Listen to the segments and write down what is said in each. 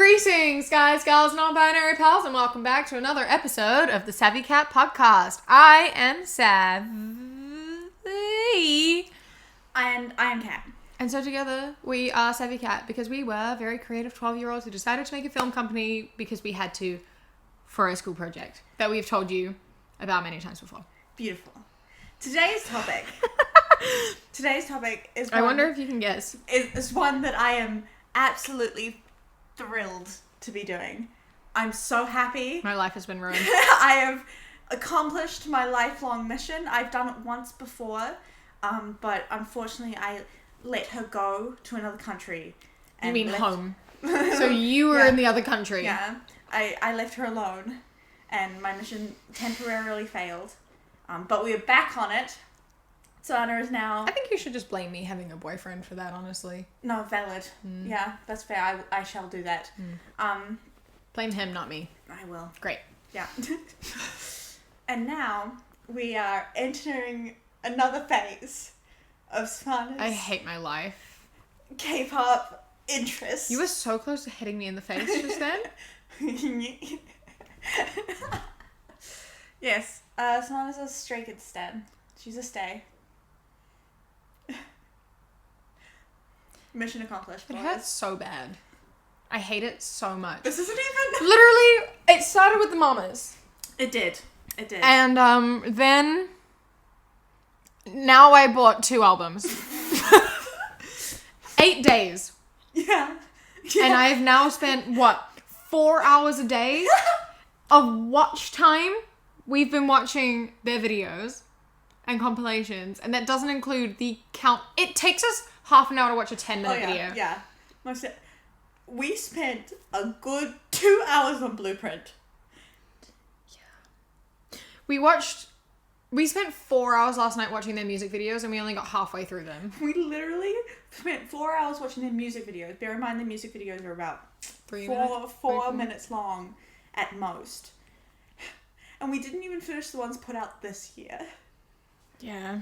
Greetings, guys, gals, non-binary pals, and welcome back to another episode of the SavvyCat Podcast. I am Savvy. And I am Cat. And so together, we are SavvyCat because we were very creative 12-year-olds who decided to make a film company because we had to for a school project that we've told you about many times before. Beautiful. Today's topic is I wonder if you can guess. Is one that I am absolutely thrilled to be doing. I'm so happy. My life has been ruined. I have accomplished my lifelong mission. I've done it once before, but unfortunately I let her go to another country. You mean home? So you were in the other country. Yeah. I left her alone and my mission temporarily failed. But we are back on it. So Anna is now... I think you should just blame me having a boyfriend for that, honestly. No, valid. Yeah, that's fair. I shall do that. Blame him, not me. I will. Great. Yeah. And now we are entering another phase of Savannah's I hate my life. Kpop interest. You were so close to hitting me in the face just then. Yes. Savannah's a Stray Kids stan. She's a stay. Mission accomplished. It hurts so bad. I hate it so much. This isn't even... Literally, it started with the mamas. It did. And then... Now I bought 2 albums. 8 days. Yeah. And I have now spent, 4 hours a day of watch time? We've been watching their videos and compilations, and that doesn't include the count. It takes us half an hour to watch a 10-minute video. Yeah. We spent a good 2 hours on Blueprint. We spent 4 hours last night watching their music videos, and we only got halfway through them. We literally spent 4 hours watching their music videos. Bear in mind, the music videos are about 4 minutes long at most. And we didn't even finish the ones put out this year. Yeah.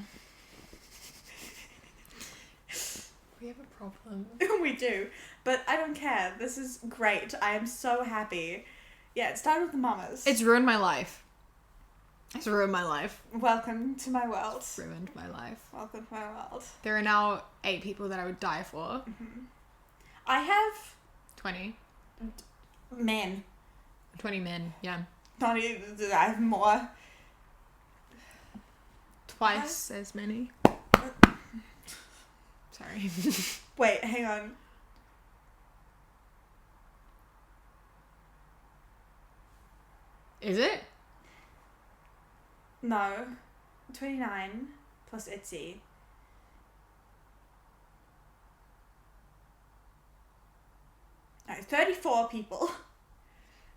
We have a problem. We do. But I don't care. This is great. I am so happy. Yeah, it started with the mamas. It's ruined my life. Welcome to my world. It's ruined my life. Welcome to my world. There are now 8 people that I would die for. Mm-hmm. I have... 20. Men. 20 men, yeah. Not even... I have more. Twice as many. Sorry. Wait, hang on. Is it? No. 29 plus Etsy. No, 34 people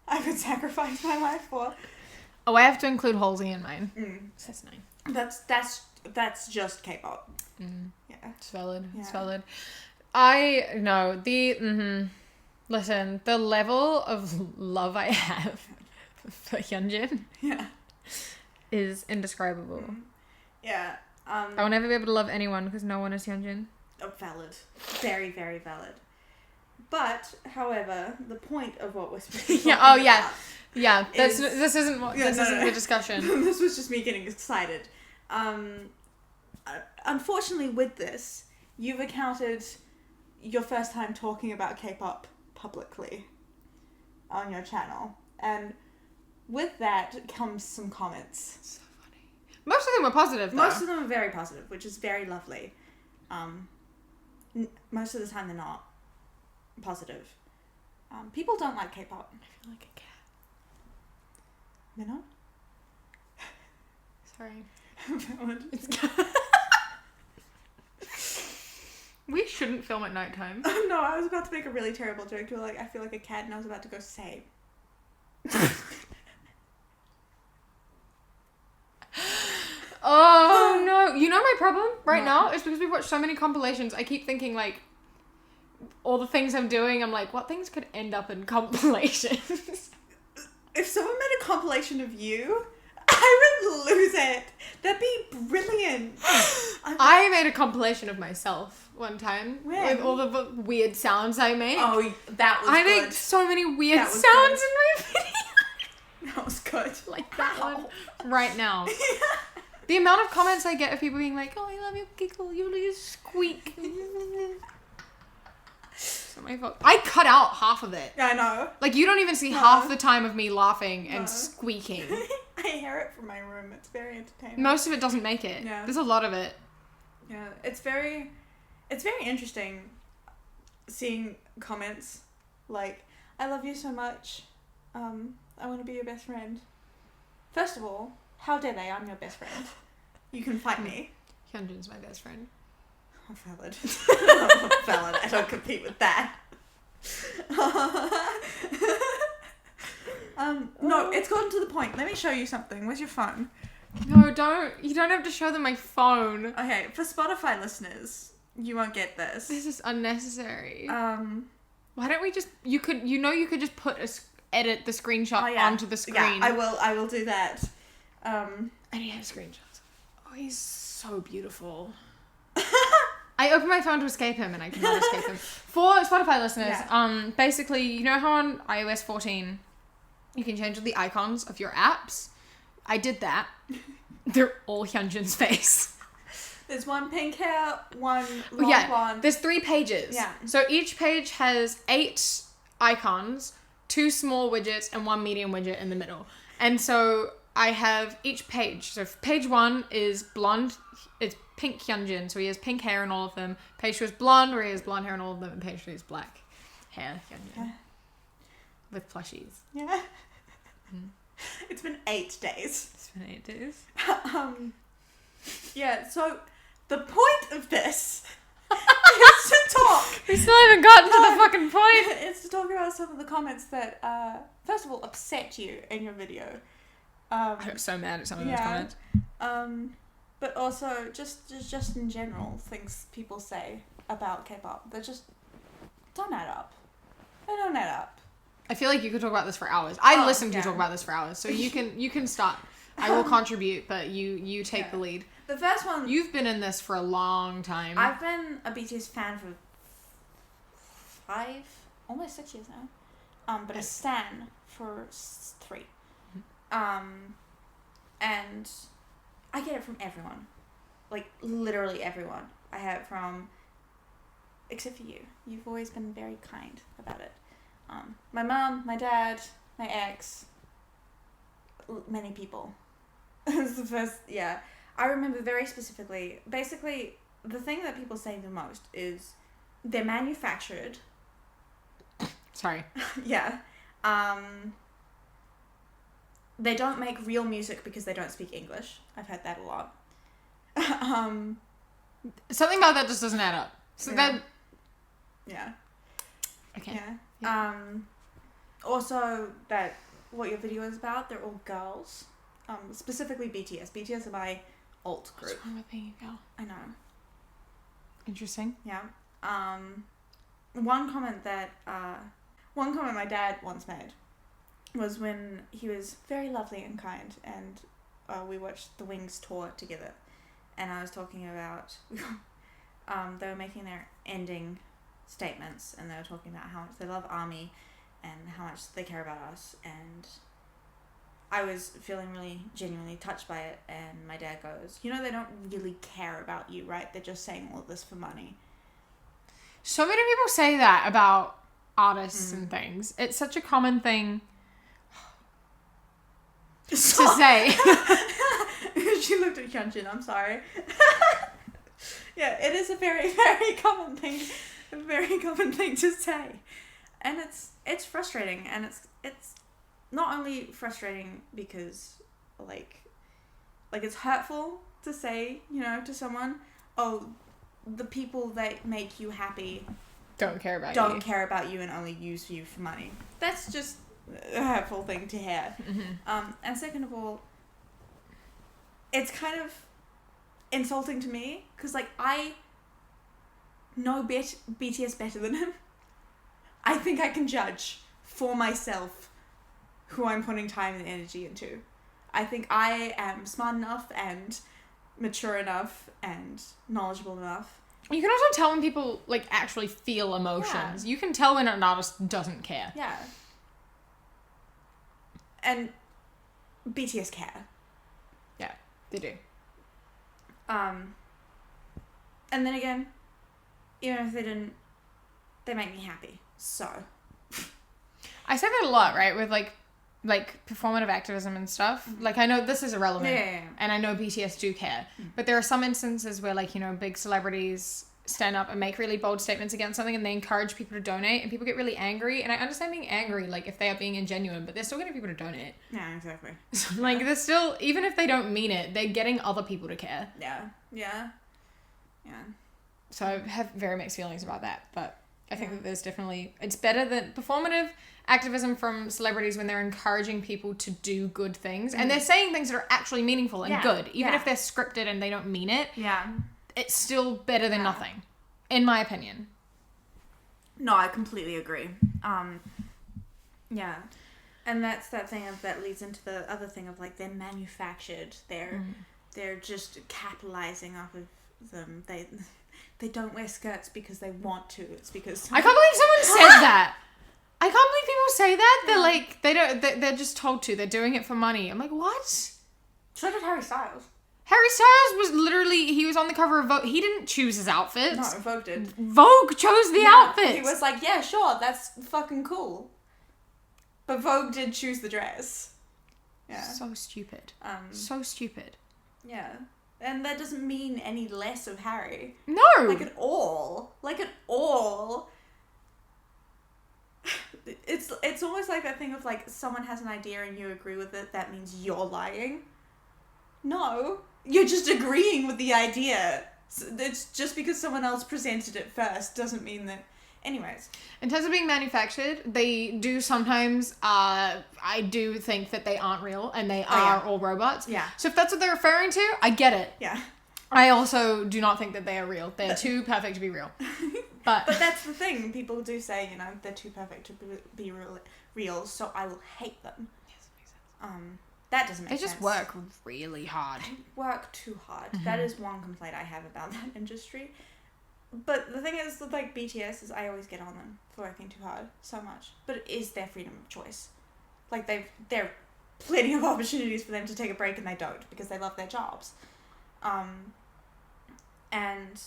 I would sacrifice my life for. Oh, I have to include Halsey in mine. So that's 9. That's just K-pop. Yeah. It's valid. Yeah. It's valid. Listen, the level of love I have for Hyunjin is indescribable. Yeah. I will never be able to love anyone because no one is Hyunjin. Oh, valid. Very, very valid. But, however, the point of what we're speaking about... Yeah, this isn't the discussion. This was just me getting excited. Unfortunately, with this, you've encountered your first time talking about K-pop publicly on your channel. And with that comes some comments. So funny. Most of them were positive, though. Most of them are very positive, which is very lovely. Most of the time they're not positive. People don't like K-pop. I feel like a cat. They're not? Sorry. Valid. We shouldn't film at nighttime. No, I was about to make a really terrible joke to I feel like a cat, and I was about to go say. Oh no. You know my problem right now is because we've watched so many compilations. I keep thinking all the things I'm doing, I'm like, what things could end up in compilations? If someone made a compilation of you, I would lose it. That'd be brilliant. I made a compilation of myself one time When? with all the weird sounds I make. Oh, that was I good. make so many weird That sounds was in my video. That was good. Like that one right now. The amount of comments I get of people being like, "Oh, I love your giggle. You squeak." It's not my fault. I cut out half of it. Yeah, I know. Like, you don't even see half the time of me laughing and squeaking. I hear it from my room. It's very entertaining. Most of it doesn't make it. Yeah. There's a lot of it. Yeah, it's very interesting seeing comments like, "I love you so much. I want to be your best friend." First of all, how dare they? I'm your best friend. You can fight me. Hyunjin's my best friend. Oh, valid. Valid. I don't compete with that. No, it's gotten to the point. Let me show you something. Where's your phone? No, don't. You don't have to show them my phone. Okay, for Spotify listeners, you won't get this. This is unnecessary. Why don't we just... You could just edit the screenshot onto the screen. Yeah, I will do that. And he has screenshots. Oh, he's so beautiful. I open my phone to escape him and I cannot escape him. For Spotify listeners, basically, you know how on iOS 14 you can change all the icons of your apps? I did that. They're all Hyunjin's face. There's one pink hair, one long one. There's 3 pages. Yeah. So each page has 8 icons, 2 small widgets, and 1 medium widget in the middle. And so I have each page. So page 1 is blonde. It's pink Hyunjin, so he has pink hair in all of them. Page 2 is blonde, where he has blonde hair in all of them. And page 3 is black hair Hyunjin. Yeah. With plushies. Yeah. It's been 8 days. It's been 8 days. Yeah, so the point of this is to talk. We still haven't gotten to the fucking point. It's to talk about some of the comments that, first of all, upset you in your video. I was so mad at some of those comments. But also just in general, things people say about K-pop that just don't add up. They don't add up. I feel like you could talk about this for hours. I listen to talk about this for hours, so you can start. I will contribute, but you take the lead. The first one... You've been in this for a long time. I've been a BTS fan for 5, almost 6 years now. But a stan for 3. And I get it from everyone. Like, literally everyone. I have it from... Except for you. You've always been very kind about it. My mum, my dad, my ex, many people. It was the first... Yeah. I remember very specifically... Basically, the thing that people say the most is they're manufactured. Sorry. Yeah. They don't make real music because they don't speak English. I've heard that a lot. Something about that just doesn't add up. So that... Yeah. Okay. Yeah. Also, that what your video is about, they're all girls. Specifically BTS. BTS are my alt group. What's wrong with being a girl? I know. Interesting. Yeah. One comment my dad once made was when he was very lovely and kind, and we watched the Wings tour together, and I was talking about they were making their ending statements, and they were talking about how much they love ARMY and how much they care about us, and I was feeling really genuinely touched by it, and my dad goes, "You know, they don't really care about you, right? They're just saying all this for money." So many people say that about artists and things. It's such a common thing to say. She looked at Hyunjin, I'm sorry. Yeah, it is a very, very common thing. A very common thing to say. And it's frustrating, and it's not only frustrating because like it's hurtful to say, you know, to someone, "Oh, the people that make you happy don't care about you and only use you for money." That's just a hurtful thing to hear. Mm-hmm. And second of all, it's kind of insulting to me because, like, I know BTS better than him. I think I can judge for myself who I'm putting time and energy into. I think I am smart enough and mature enough and knowledgeable enough You can also tell when people, like, actually feel emotions. Yeah. You can tell when an artist doesn't care. Yeah. And BTS care. Yeah, they do. And then again, even if they didn't, they make me happy. So. I say that a lot, right? With, like performative activism and stuff. Mm-hmm. Like, I know this is irrelevant. Yeah. And I know BTS do care. But there are some instances where, like, you know, big celebrities stand up and make really bold statements against something and they encourage people to donate and people get really angry. And I understand being angry, like, if they are being ingenuine, but they're still getting people to donate. Yeah, exactly. So, like, they're still, even if they don't mean it, they're getting other people to care. Yeah. So I have very mixed feelings about that. But I think that there's definitely, it's better than performative activism from celebrities when they're encouraging people to do good things. And they're saying things that are actually meaningful and good. Even if they're scripted and they don't mean it. Yeah. It's still better than nothing, in my opinion. No, I completely agree. Yeah. And that's that thing that leads into the other thing of, like, they're manufactured. They're just capitalizing off of them. They don't wear skirts because they want to. It's because I can't believe someone said that. I can't believe people say that. They're like, they don't. They're just told to. They're doing it for money. I'm like, what? So did Harry Styles. Harry Styles was literally, he was on the cover of Vogue. He didn't choose his outfits. No, Vogue did. Vogue chose the outfits. He was like, yeah, sure, that's fucking cool. But Vogue did choose the dress. Yeah. So stupid. So stupid. Yeah. And that doesn't mean any less of Harry. No. Like at all. It's almost like that thing of, like, someone has an idea and you agree with it, that means you're lying. No. You're just agreeing with the idea. It's just because someone else presented it first doesn't mean that... Anyways. In terms of being manufactured, they do sometimes, I do think that they aren't real and they are all robots. Yeah. So if that's what they're referring to, I get it. Yeah. I also do not think that they are real. They are too perfect to be real. But that's the thing. People do say, you know, they're too perfect to be real, so I will hate them. Yes, it makes sense. That doesn't make sense. They just work really hard. They work too hard. Mm-hmm. That is one complaint I have about that industry. But the thing is, with, like, BTS, is I always get on them for working too hard so much. But it is their freedom of choice. Like, there are plenty of opportunities for them to take a break and they don't because they love their jobs. And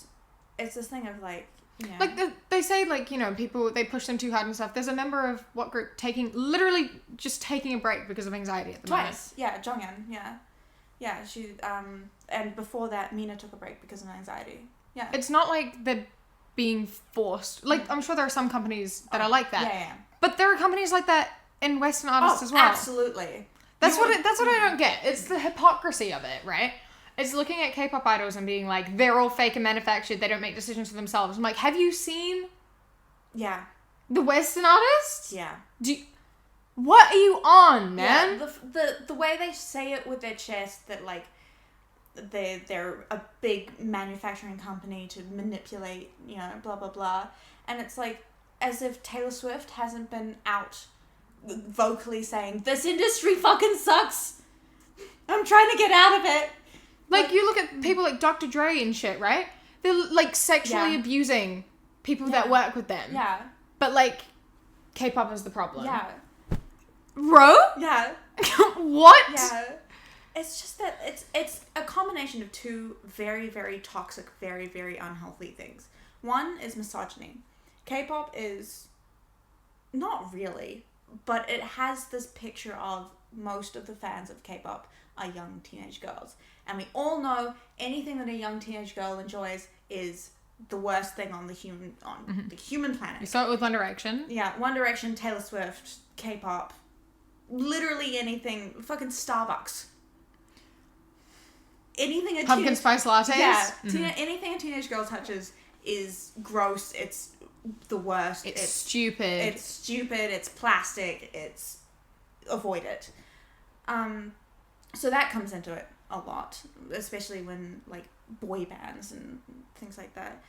it's this thing of, like, you know... Like, they say, like, you know, people, they push them too hard and stuff. There's a member of what group literally just taking a break because of anxiety at the moment. Twice. Yeah, Jonghyun, yeah. Yeah, she, and before that, Mina took a break because of anxiety. Yeah. It's not like they're being forced. Like, I'm sure there are some companies that are like that. Yeah. But there are companies like that in Western artists as well. Absolutely. That's what I don't get. It's the hypocrisy of it, right? It's looking at K-pop idols and being like, they're all fake and manufactured. They don't make decisions for themselves. I'm like, have you seen? Yeah. The Western artists? Yeah. What are you on, man? Yeah, the way they say it with their chest that, like, they're a big manufacturing company to manipulate, you know, blah blah blah, and it's like as if Taylor Swift hasn't been out vocally saying this industry fucking sucks. I'm trying to get out of it. Like, you look at people like Dr. Dre and shit, right? They're, like, sexually abusing people that work with them. Yeah. But, like, K-pop is the problem. Yeah. Bro? Yeah. What? Yeah. It's just that it's a combination of two very, very toxic, very, very unhealthy things. One is misogyny. K-pop is not really, but it has this picture of most of the fans of K-pop are young teenage girls. And we all know anything that a young teenage girl enjoys is the worst thing on the human planet. You start with One Direction. Yeah, One Direction, Taylor Swift, K-pop, literally anything, fucking Starbucks. Anything Pumpkin spice lattes? Yeah. Anything a teenage girl touches is gross. It's the worst. It's stupid. It's plastic. Avoid it. So that comes into it a lot, especially when, like, boy bands and things like that.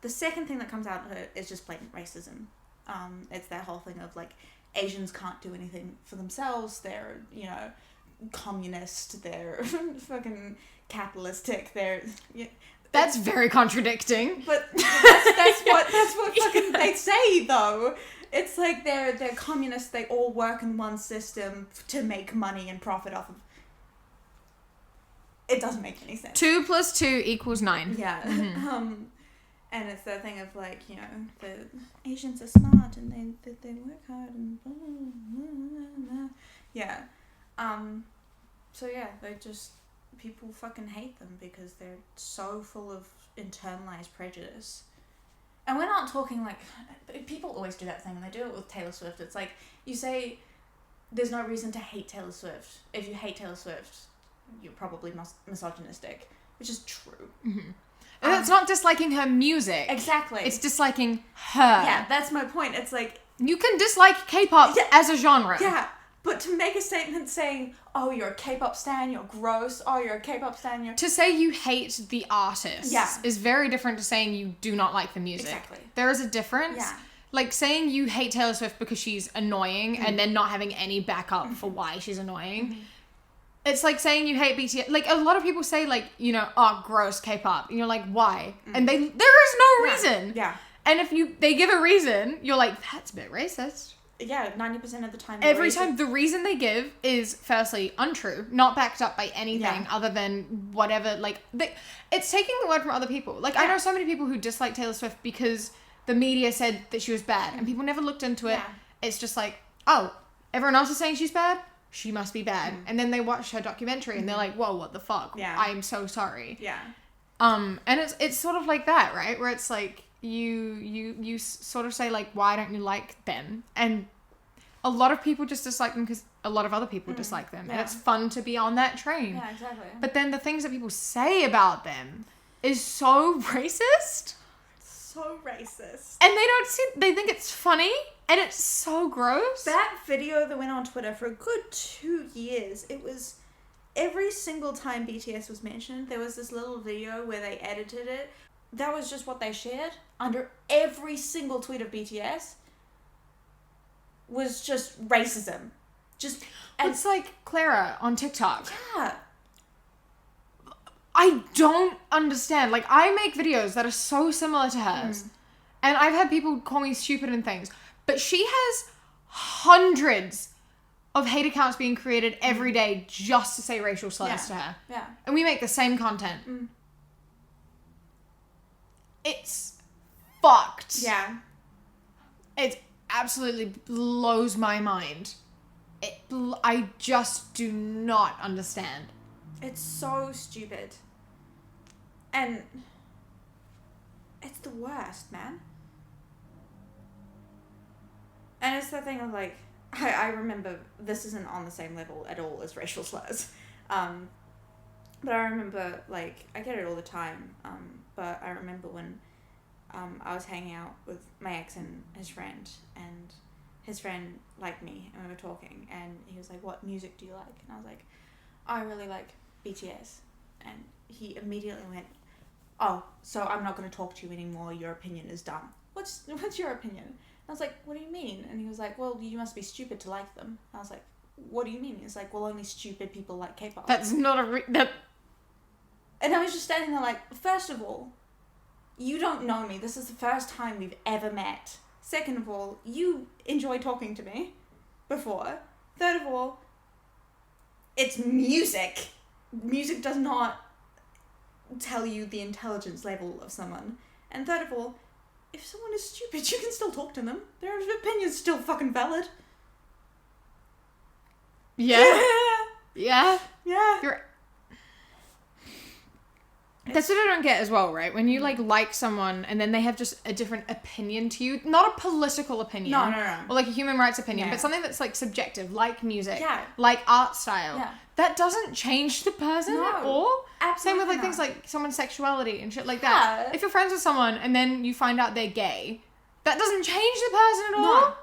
The second thing that comes out of it is just blatant racism. It's that whole thing of, like, Asians can't do anything for themselves. They're, you know, communist, they're fucking capitalistic, they're That's very contradicting. But that's what fucking they say though. It's like they're communists. They all work in one system to make money and profit off of. It doesn't make any sense. 2 + 2 = 9. Yeah. And it's that thing of like, you know, the Asians are smart and they work hard and blah, blah, blah, blah. Yeah. So yeah, they just, people fucking hate them because they're so full of internalized prejudice. And we're not talking like, people always do that thing and they do it with Taylor Swift. It's like, you say there's no reason to hate Taylor Swift. If you hate Taylor Swift, you're probably misogynistic, which is true. Mm-hmm. It's not disliking her music. Exactly. It's disliking her. Yeah, that's my point. It's like... You can dislike K-pop as a genre. Yeah, but to make a statement saying, oh, you're a K-pop stan, you're gross, oh, you're a K-pop stan, you're... To say you hate the artist is very different to saying you do not like the music. Exactly. There is a difference. Yeah. Like, saying you hate Taylor Swift because she's annoying and then not having any backup for why she's annoying... Mm-hmm. It's like saying you hate BTS. Like, a lot of people say, like, you know, oh, gross, K-pop. And you're like, why? And there is no reason. Yeah. And if they give a reason, you're like, that's a bit racist. Yeah, 90% of the time. Every time, the reason they give is, firstly, untrue, not backed up by anything other than whatever, like, it's taking the word from other people. Like, I know so many people who dislike Taylor Swift because the media said that she was bad, and people never looked into it. Yeah. It's just like, oh, everyone else is saying she's bad? She must be bad. And then they watch her documentary and they're like, whoa, what the fuck? Yeah. I'm so sorry. Yeah. And it's sort of like that, right? Where it's like, you sort of say, like, why don't you like them? And a lot of people just dislike them because a lot of other people dislike them. Yeah. And it's fun to be on that train. Yeah, exactly. But then the things that people say about them is so racist. So racist. And they think it's funny. And it's so gross. That video that went on Twitter for a good 2 years, it was every single time BTS was mentioned, there was this little video where they edited it. That was just what they shared. Under every single tweet of BTS was just racism. It's like Clara on TikTok. Yeah. I don't understand. Like, I make videos that are so similar to hers. And I've had people call me stupid and things. But she has hundreds of hate accounts being created every day just to say racial slurs to her. Yeah. And we make the same content. It's fucked. Yeah. It absolutely blows my mind. I just do not understand. It's so stupid. And it's the worst, man. And it's the thing of like, I remember, this isn't on the same level at all as racial slurs. But I remember, like, I get it all the time. But I remember when I was hanging out with my ex and his friend liked me and we were talking and he was like, what music do you like? And I was like, I really like BTS. And he immediately went, oh, so I'm not going to talk to you anymore. Your opinion is dumb. What's your opinion? I was like, what do you mean? And he was like, well, you must be stupid to like them. I was like, what do you mean? He's like, well, only stupid people like K-pop. That's not And I was just standing there like, first of all, you don't know me. This is the first time we've ever met. Second of all, you enjoy talking to me before. Third of all, it's music. Music does not tell you the intelligence level of someone. And third of all, if someone is stupid, you can still talk to them. Their opinion's still fucking valid. Yeah. Yeah. Yeah. That's what I don't get as well, right? When you like someone and then they have just a different opinion to you, not a political opinion. No. Or like a human rights opinion, but something that's like subjective, like music, like art style. Yeah. That doesn't change the person at all. Absolutely Same with like not. things like someone's sexuality and shit like that. Yeah. If you're friends with someone and then you find out they're gay, that doesn't change the person at all. No.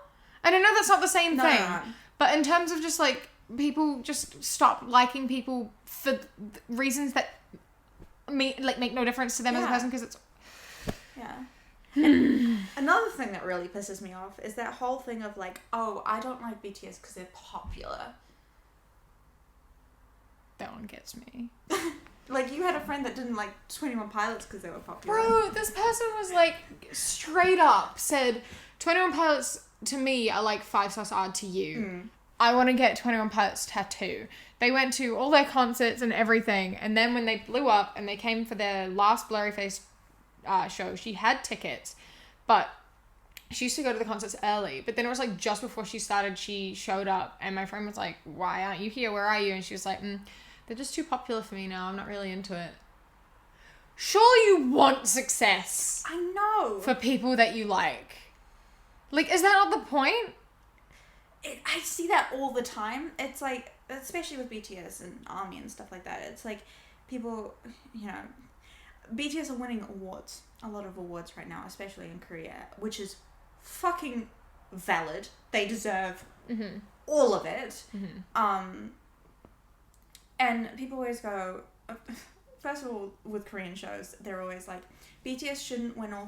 And I know that's not the same thing. No. But in terms of just like people just stop liking people for reasons that make no difference to them as a person because it's And another thing that really pisses me off is that whole thing of like, oh, I don't like BTS because they're popular. That one gets me. Like, you had a friend that didn't like 21 Pilots because they were popular. Bro, this person was like, straight up said, 21 Pilots to me are like 5 stars odd to you. I want to get 21 Pilots tattoo. They went to all their concerts and everything, and then when they blew up and they came for their last Blurryface show, she had tickets, but she used to go to the concerts early, but then it was like just before she started, she showed up, and my friend was like, why aren't you here? Where are you? And she was like, they're just too popular for me now. I'm not really into it. Surely you want success. I know. For people that you like. Like, is that not the point? I see that all the time. It's like, especially with BTS and ARMY and stuff like that. It's like people, you know, BTS are winning awards. A lot of awards right now, especially in Korea, which is fucking valid. They deserve all of it. And people always go, first of all, with Korean shows, they're always like, BTS shouldn't win all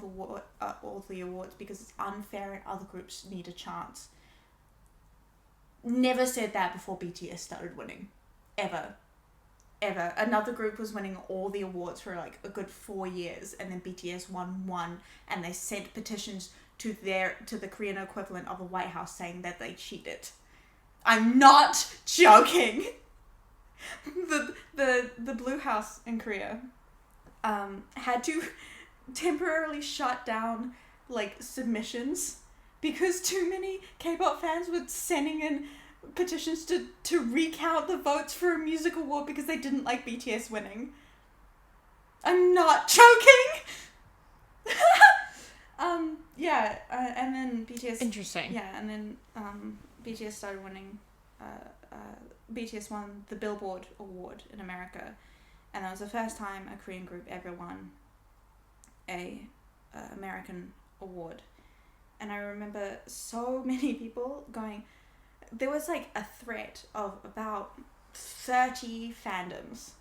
the awards because it's unfair and other groups need a chance. Never said that before BTS started winning. Ever. Another group was winning all the awards for like a good 4 years, and then BTS won one, and they sent petitions to the Korean equivalent of the White House saying that they cheated. I'm not joking. The Blue House in Korea had to temporarily shut down like submissions because too many K-pop fans were sending in petitions to recount the votes for a music award because they didn't like BTS winning. I'm not joking. And then BTS. Interesting. Yeah, and then BTS started winning. BTS won the Billboard Award in America, and that was the first time a Korean group ever won a American award. And I remember so many people going, there was like a thread of about 30 fandoms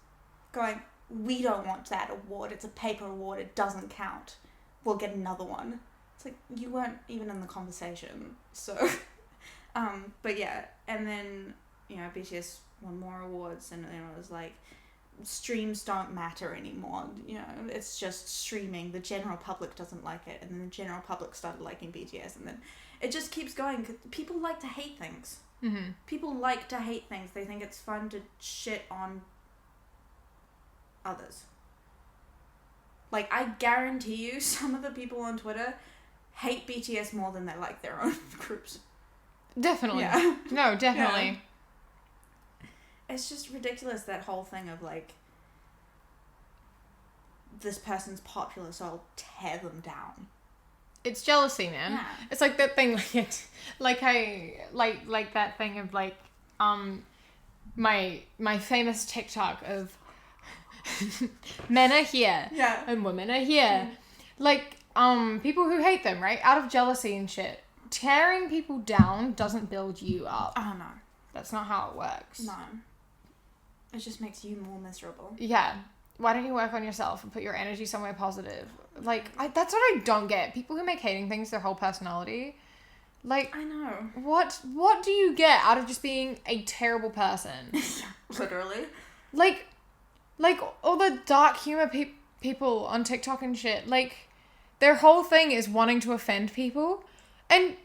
going, we don't want that award, it's a paper award, it doesn't count, we'll get another one. It's like, you weren't even in the conversation. So but yeah, and then, you know, BTS won more awards, and then it was like, streams don't matter anymore, you know, it's just streaming, the general public doesn't like it, and then the general public started liking BTS, and then it just keeps going. People like to hate things. People like to hate things. They think it's fun to shit on others. Like, I guarantee you some of the people on Twitter hate BTS more than they like their own groups. Definitely. Yeah. No, definitely. Yeah. It's just ridiculous, that whole thing of like, this person's popular, so I'll tear them down. It's jealousy, man. Yeah. It's like that thing, like that thing of like, my famous TikTok of men are here, and women are here, like people who hate them, right, out of jealousy and shit. Tearing people down doesn't build you up. Oh no, that's not how it works. No. It just makes you more miserable. Yeah. Why don't you work on yourself and put your energy somewhere positive? Like, that's what I don't get. People who make hating things their whole personality. Like, I know. What do you get out of just being a terrible person? Literally. Like all the dark humor people on TikTok and shit. Like, their whole thing is wanting to offend people. And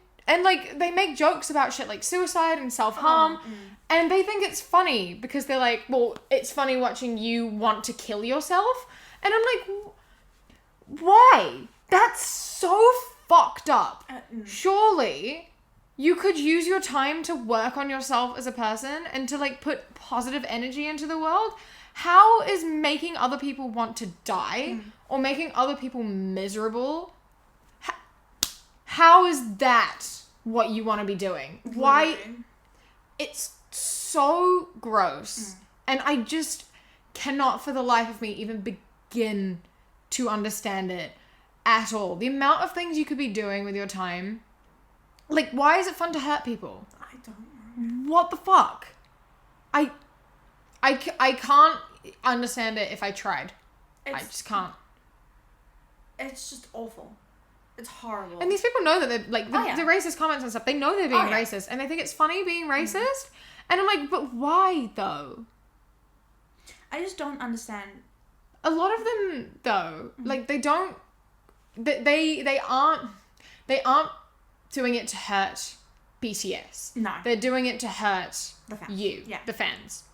like, they make jokes about shit like suicide and self-harm. And they think it's funny because they're like, well, it's funny watching you want to kill yourself. And I'm like, why? That's so fucked up. Surely you could use your time to work on yourself as a person and to like put positive energy into the world. How is making other people want to die or making other people miserable? How is that what you want to be doing? Why? It's so gross. And I just cannot for the life of me even begin to understand it at all. The amount of things you could be doing with your time. Like, why is it fun to hurt people? I don't know. What the fuck? I can't understand it if I tried. I just can't. It's just awful. It's horrible. And these people know that they're like the racist comments and stuff. They know they're being racist, and they think it's funny being racist. And I'm like, but why though? I just don't understand. A lot of them, though, like, they don't... They aren't doing it to hurt BTS. No. They're doing it to hurt The fans. you, Yeah. the fans.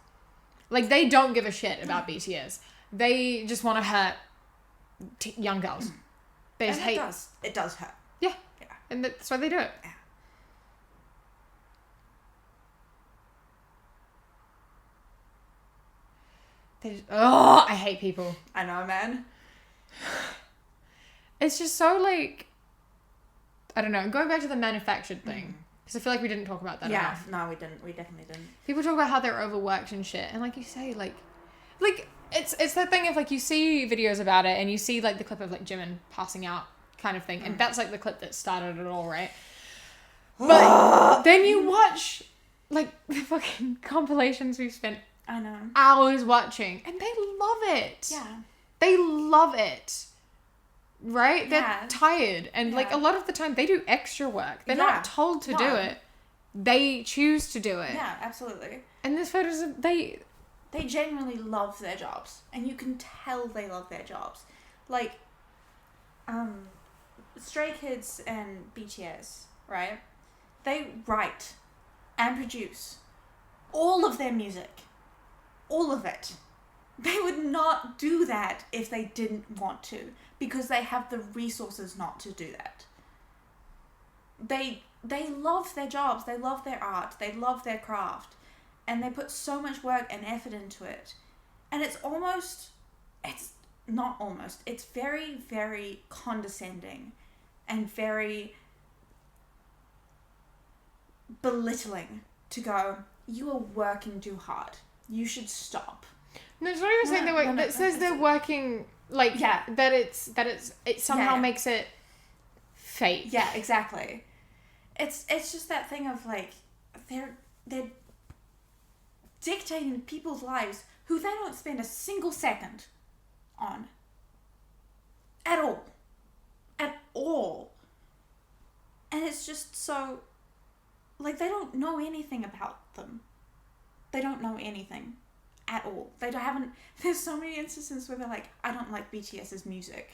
Like, they don't give a shit about BTS. They just want to hurt young girls. They just hate... It does hurt. Yeah. Yeah. And that's why they do it. Yeah. I hate people. I know, man. It's just so, like... I don't know. Going back to the manufactured thing. Because I feel like we didn't talk about that enough. No, we didn't. We definitely didn't. People talk about how they're overworked and shit. And like you say, like... It's that thing of, like, you see videos about it and you see, like, the clip of, like, Jimin passing out kind of thing. And that's, like, the clip that started it all, right? But then you watch, like, the fucking compilations we've spent I know. hours watching. And they love it. Yeah. They love it. Right? They're Yeah. tired. And, like, a lot of the time they do extra work. They're not told to do it. They choose to do it. Yeah, absolutely. And there's photos of... They genuinely love their jobs. And you can tell they love their jobs. Like, Stray Kids and BTS, right? They write and produce all of their music. All of it. They would not do that if they didn't want to, because they have the resources not to do that. They love their jobs, they love their art, they love their craft, and they put so much work and effort into it. And it's very, very condescending and very belittling to go, you are working too hard. You should stop. No, it's not even saying they're working. It says they're working, like, that it somehow makes it fake. Yeah, exactly. It's just that thing of, like, they're dictating people's lives who they don't spend a single second on. At all. At all. And it's just so, like, they don't know anything about them. They don't know anything. At all. There's so many instances where they're like, I don't like BTS's music.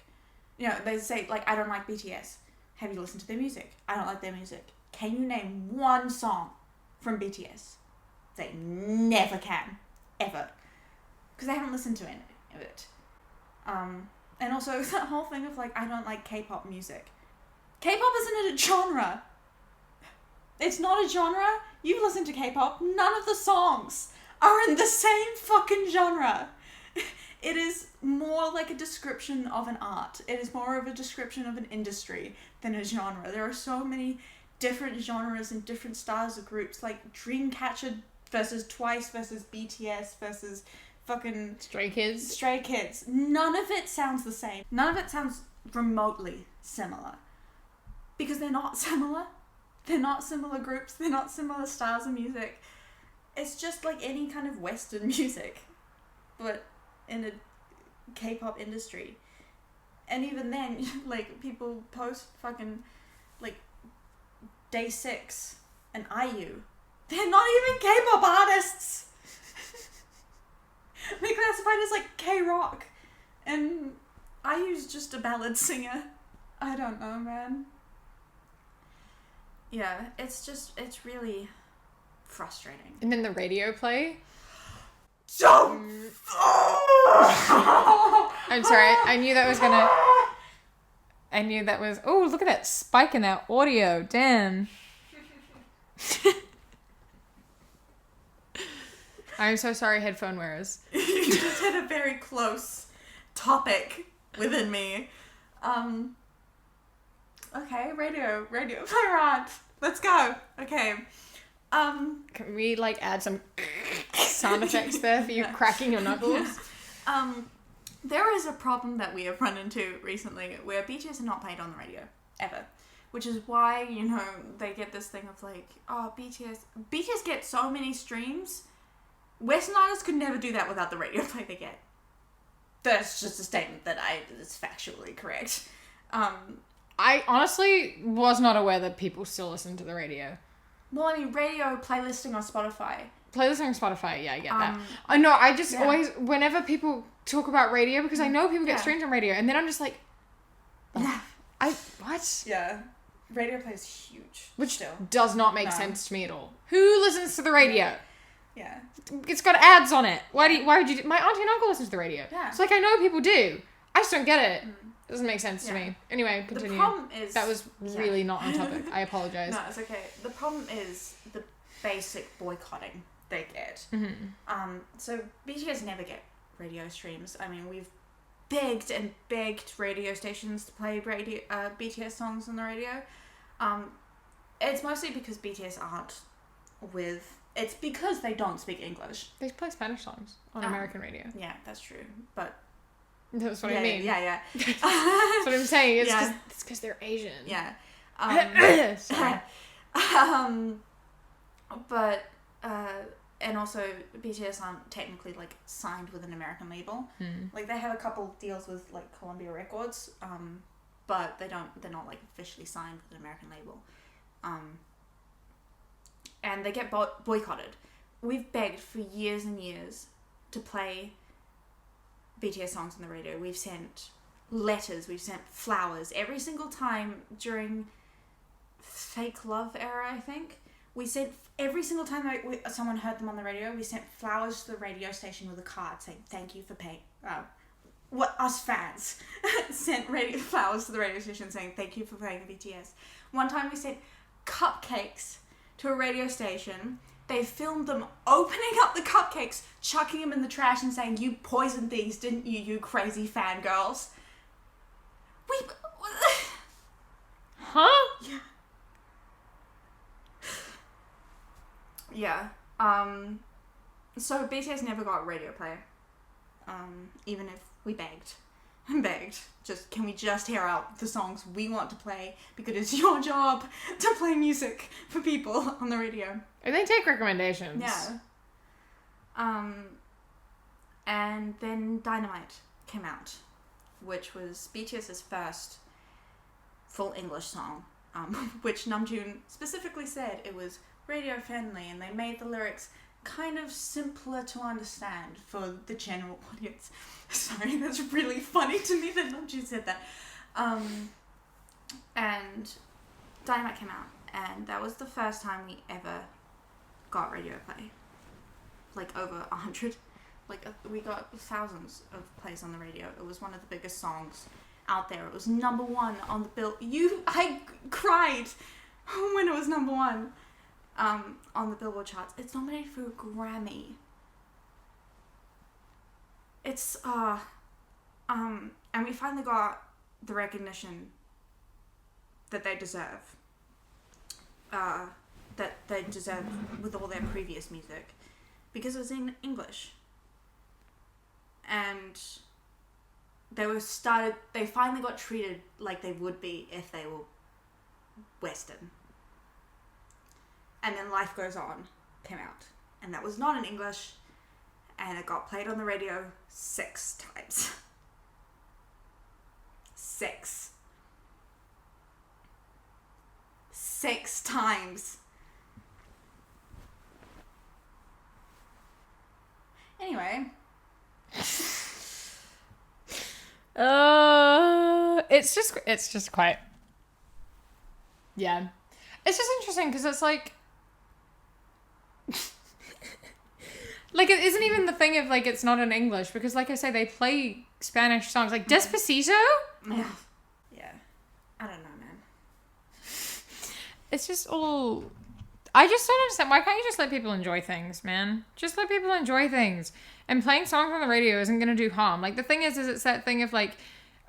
You know, they say, like, I don't like BTS. Have you listened to their music? I don't like their music. Can you name one song from BTS? They never can. Ever. Because they haven't listened to any of it. And also that whole thing of, like, I don't like K-pop music. K-pop isn't a genre. It's not a genre. You listen to K-pop, none of the songs are in the same fucking genre. It is more like a description of an art. It is more of a description of an industry than a genre. There are so many different genres and different styles of groups, like Dreamcatcher versus Twice versus BTS versus fucking Stray Kids. None of it sounds the same. None of it sounds remotely similar. Because they're not similar. They're not similar groups. They're not similar styles of music. It's just like any kind of Western music, but in a K-pop industry. And even then, like, people post fucking, like, Day 6 and IU. They're not even K-pop artists! They're classified as, like, K-rock. And IU's just a ballad singer. I don't know, man. Yeah, it's really frustrating. And then the radio play. Don't! I'm sorry, I knew that was... Oh, look at that spike in that audio. Damn. I'm so sorry, headphone wearers. You just hit a very close topic within me. Okay, radio. Alright, let's go. Okay. Can we, like, add some sound effects there for you cracking your knuckles? There is a problem that we have run into recently where BTS are not played on the radio, ever. Which is why, you know, they get this thing of, like, oh, BTS get so many streams. Western artists could never do that without the radio play they get. That's just a statement that is factually correct. I honestly was not aware that people still listen to the radio. Well, I mean, radio playlisting on Spotify Playlist on Spotify, yeah, I get that. I know, I just always, whenever people talk about radio, because I know people get streams on radio, and then I'm just like, what? Yeah. Radio play is huge. Which does not make sense to me at all. Who listens to the radio? Yeah. It's got ads on it. Why would you my auntie and uncle listen to the radio. Yeah. So, like, I know people do. I just don't get it. It doesn't make sense to me. Anyway, continue. The problem is... That was really not on topic. I apologize. No, it's okay. The problem is the basic boycotting they get. So BTS never get radio streams. I mean, we've begged and begged radio stations to play BTS songs on the radio. It's mostly because BTS aren't with... It's because they don't speak English. They play Spanish songs on American radio. Yeah, that's true. But... That's what I mean. Yeah. That's what I'm saying. It's because they're Asian. Yeah. Sorry. But... and also, BTS aren't technically, like, signed with an American label. Like, they have a couple deals with, like, Columbia Records, but they're not, like, officially signed with an American label. And they get boycotted. We've begged for years and years to play BTS songs on the radio. We've sent letters, we've sent flowers. Every single time during Fake Love era, I think, we sent... Every single time someone heard them on the radio, we sent flowers to the radio station with a card saying, thank you for paying... us fans sent flowers to the radio station saying, thank you for playing BTS. One time we sent cupcakes to a radio station. They filmed them opening up the cupcakes, chucking them in the trash and saying, you poisoned these, didn't you, you crazy fangirls? Huh? Yeah. Yeah. So BTS never got radio play. Even if we begged. Just, can we just hear out the songs we want to play? Because it's your job to play music for people on the radio. And they take recommendations. Yeah. And then Dynamite came out, which was BTS's first full English song, which Namjoon specifically said it was radio friendly, and they made the lyrics kind of simpler to understand for the general audience. Sorry, that's really funny to me that Namjoon said that. And Dynamite came out, and that was the first time we ever got radio play. Like over 100. Like, we got thousands of plays on the radio. It was one of the biggest songs out there. It was number one on the bill. I cried when it was number one. On the Billboard charts. It's nominated for a Grammy. It's, and we finally got the recognition that they deserve. That they deserve with all their previous music. Because it was in English. And they finally got treated like they would be if they were Western. And then Life Goes On came out. And that was not in English. And it got played on the radio 6 times. 6. 6 times. Anyway. It's just quite... Yeah. It's just interesting because it's like... Like, it isn't even the thing of, like, it's not in English, because, like I say, they play Spanish songs. Like, Despacito? Yeah. Yeah. I don't know, man. It's just all... I just don't understand. Why can't you just let people enjoy things, man? Just let people enjoy things. And playing songs on the radio isn't going to do harm. Like, the thing is it's that thing of, like,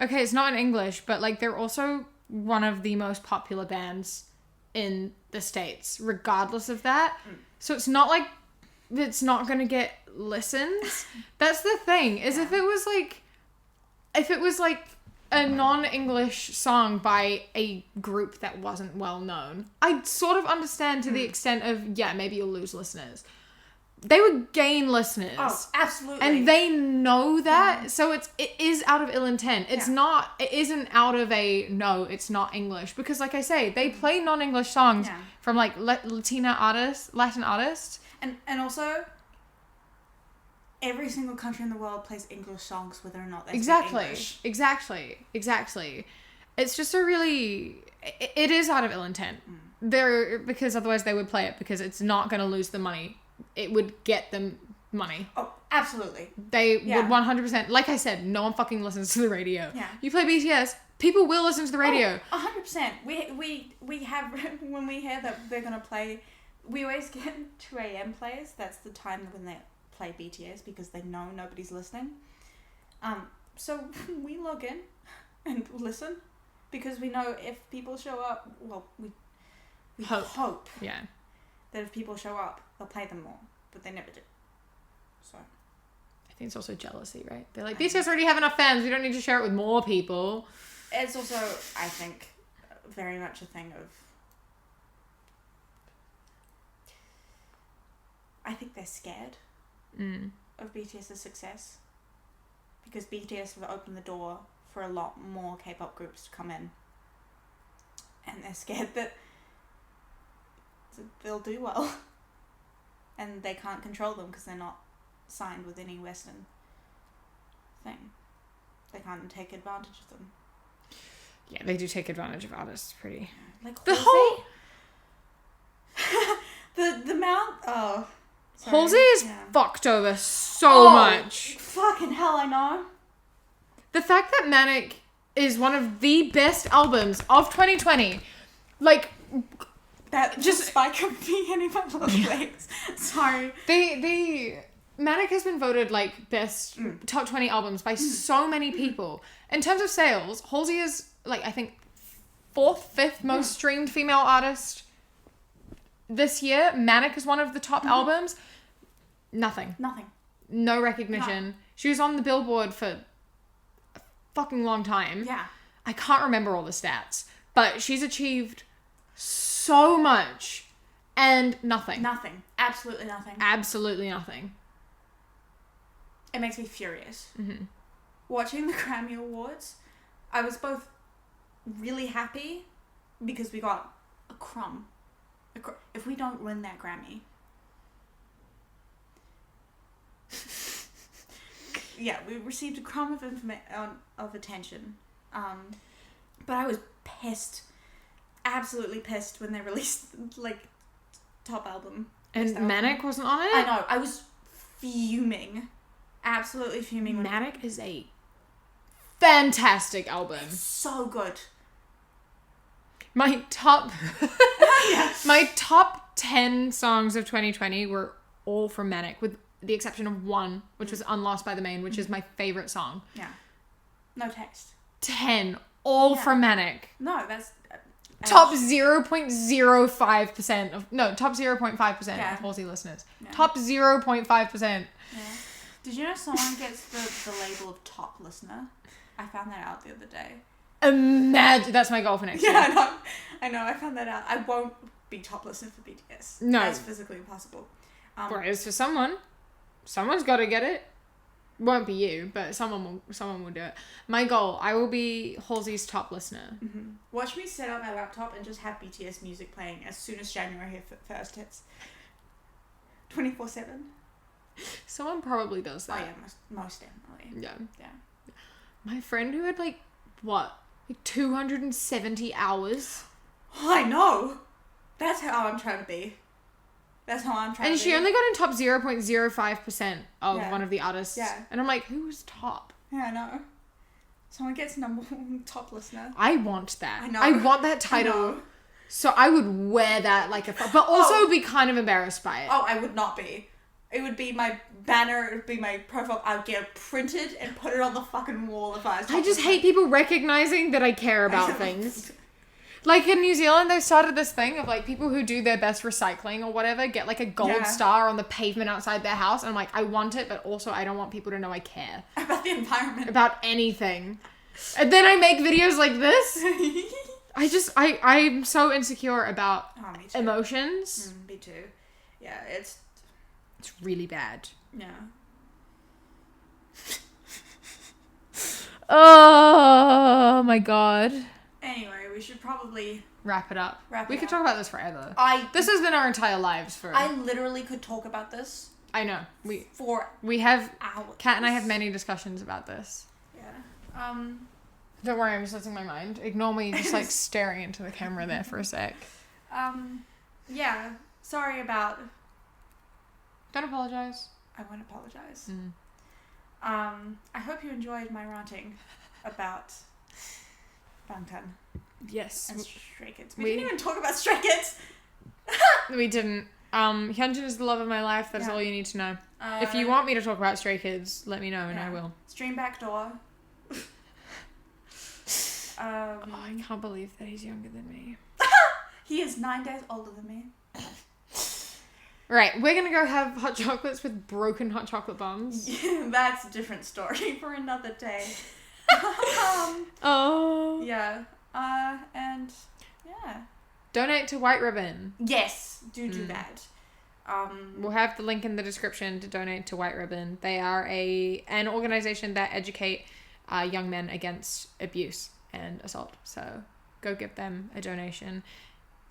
okay, it's not in English, but, like, they're also one of the most popular bands in the States, regardless of that. So it's not like it's not going to get listens. That's the thing, is if it was like a non-English song by a group that wasn't well known, I'd sort of understand to the extent of, yeah, maybe you'll lose listeners. they would gain listeners. Oh, absolutely. And they know that, so it is out of ill intent. It isn't out of no, it's not English. Because like I say, they play non-English songs from like Latin artists. And also, every single country in the world plays English songs whether or not they speak English. Exactly. It's just it is out of ill intent. Because otherwise they would play it because it's not going to lose them money. It would get them money. Oh, absolutely. They would 100%. Like I said, no one fucking listens to the radio. Yeah. You play BTS, people will listen to the radio. 100%. We have, when we hear that they're going to play, we always get 2 a.m. plays. That's the time when they play BTS because they know nobody's listening. So we log in and listen because we know if people show up, well, we hope that if people show up, they'll play them more, but they never do. So I think it's also jealousy, right? They're like, BTS already have enough fans, we don't need to share it with more people. It's also, I think, very much a thing of, I think they're scared of BTS's success because BTS have opened the door for a lot more K-pop groups to come in, and they're scared that they'll do well and they can't control them because they're not signed with any Western thing. They can't take advantage of them. Yeah, they do take advantage of artists pretty. Like the Halsey? the amount. Oh, sorry. Halsey is fucked over so much. Fucking hell, I know. The fact that Manic is one of the best albums of 2020, like. That just spike of me hitting my little legs. Sorry. The Manic has been voted like best top 20 albums by so many people. In terms of sales, Halsey is like I think 4th, 5th most streamed female artist this year. Manic is one of the top albums. Nothing. No recognition. No. She was on the Billboard for a fucking long time. Yeah. I can't remember all the stats, but she's achieved so much and nothing. Absolutely nothing. It makes me furious. Watching the Grammy Awards, I was both really happy because we got a crumb. If we don't win that Grammy, we received a crumb of attention. But I was pissed. Absolutely pissed when they released like top album and Manic wasn't on it. I know, I was fuming, absolutely fuming. Manic is a fantastic album. It's so good. My top 10 songs of 2020 were all from Manic, with the exception of one, which was Unlost by the Main, which is my favorite song. Yeah, no text. 10 all from Manic. No, that's top 0.05% of top 0.5% of Halsey listeners. Yeah. Top 0.5%. Yeah. Did you know someone gets the label of top listener? I found that out the other day. Imagine that's my goal for next year. Yeah, I know. I found that out. I won't be top listener for BTS. No, that's physically impossible. Whereas for someone's got to get it. Won't be you, but someone will do it. My goal, I will be Halsey's top listener. Watch me set up my laptop and just have BTS music playing as soon as January 1st hits. 24/7. Someone probably does that. Oh yeah, most definitely. Yeah. My friend who had like 270 hours. Oh, I know. That's how I'm trying to be. And she only got in top 0.05% of one of the artists. Yeah. And I'm like, who was top? Yeah, I know. Someone gets number one top listener. I want that. I know. I want that title. So I would wear that like but also be kind of embarrassed by it. Oh, I would not be. It would be my banner, it would be my profile. I would get it printed and put it on the fucking wall if I was I just hate people recognizing that I care about things. Like in New Zealand, they started this thing of like people who do their best recycling or whatever get like a gold star on the pavement outside their house. And I'm like, I want it, but also I don't want people to know I care. About the environment. About anything. And then I make videos like this. I'm so insecure about emotions. Me too. Yeah, it's... It's really bad. Yeah. Oh my god. Anyway, we should probably Wrap it up. We could up. talk about this forever. I This has been our entire lives for... I literally could talk about this I know. for We have... hours. Kat and I have many discussions about this. Yeah. Don't worry, I'm just losing my mind. Ignore me just like staring into the camera there for a sec. Yeah. Sorry about... Don't apologize. I won't apologize. Mm. I hope you enjoyed my ranting about Bangtan Yes. and Stray Kids. We didn't even talk about Stray Kids. We didn't. Hyunjin is the love of my life. That's all you need to know. If you want me to talk about Stray Kids, let me know and I will. Stream Backdoor. I can't believe that he's younger than me. He is 9 days older than me. Right, we're gonna go have hot chocolates with broken hot chocolate bombs. That's a different story for another day. Oh. Yeah. And yeah. Donate to White Ribbon. Yes, do that. We'll have the link in the description to donate to White Ribbon. They are an organization that educate young men against abuse and assault. So go give them a donation.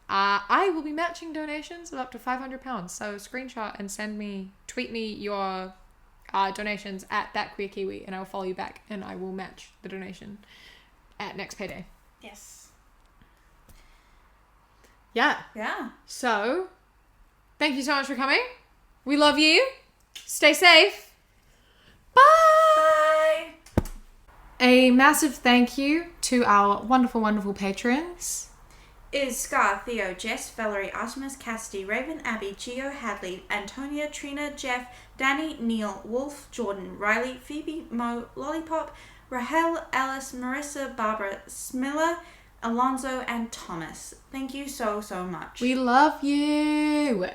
I will be matching donations of up to £500. So screenshot and tweet me your donations at @thatqueerkiwi and I will follow you back and I will match the donation at next payday. Yes. Yeah. Yeah. So, thank you so much for coming. We love you. Stay safe. Bye. A massive thank you to our wonderful, wonderful patrons. Is Scar, Theo, Jess, Valerie, Artemis, Cassidy, Raven, Abby, Gio, Hadley, Antonia, Trina, Jeff, Danny, Neil, Wolf, Jordan, Riley, Phoebe, Mo, Lollipop, Rahel, Alice, Marissa, Barbara, Smilla, Alonzo, and Thomas. Thank you so, so much. We love you.